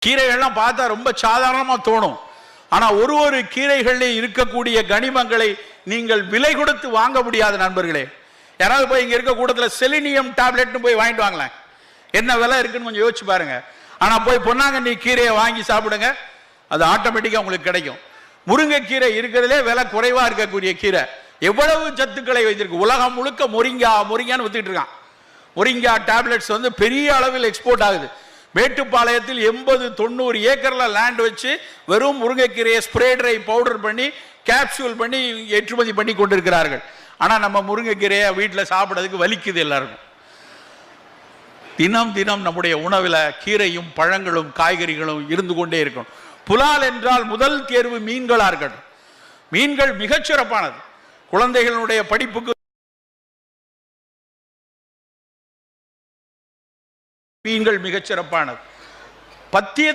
கீரைகள்லாம் பார்த்தா ரொம்ப சாதாரணமாக தோணும். ஆனால் ஒரு கீரைகளில் இருக்கக்கூடிய கனிமங்களை நீங்கள் விலை கொடுத்து வாங்க முடியாது நண்பர்களே. யாராவது போய் இங்கே இருக்க கூட்டத்தில் செலினியம் டேப்லெட்னு போய் வாங்கிட்டு வாங்கலாம். என்ன விலை இருக்குன்னு கொஞ்சம் யோசிச்சு பாருங்க. ஆனால் போய் பொன்னாங்கண்ணி கீரையை வாங்கி சாப்பிடுங்க, அது ஆட்டோமேட்டிக்காக உங்களுக்கு கிடைக்கும். முருங்கைக்கீரை இருக்கிறதுலே விலை குறைவாக இருக்கக்கூடிய கீரை. எவ்வளவு சத்துக்களை வைத்திருக்கு. உலகம் முழுக்க மொரிங்கான்னு வித்துட்டு இருக்கான். மொரிங்கா டேப்லெட்ஸ் வந்து பெரிய அளவில் எக்ஸ்போர்ட் ஆகுது. மேட்டுப்பாளையத்தில் 80-90 ஏக்கர்ல லேண்ட் வச்சு வெறும் முருங்கைக்கீரையை ஸ்ப்ரே ட்ரை பவுடர் பண்ணி கேப்சூல் பண்ணி ஏற்றுமதி பண்ணி கொண்டிருக்கிறார்கள். ஆனால் நம்ம முருங்கைக்கீரையை வீட்டில் சாப்பிட்றதுக்கு வலிக்குது எல்லாருக்கும். தினம் தினம் நம்முடைய உணவில் கீரையும் பழங்களும் காய்கறிகளும் இருந்து கொண்டே இருக்கணும். புலால் என்றால் முதல் தேர்வு மீன்களாக இருக்கட்டும். மீன்கள் மிகச்சிறப்பானது. குழந்தைகளுடைய படிப்புக்கு மீன்கள் மிகச்சிறப்பானது. பத்திய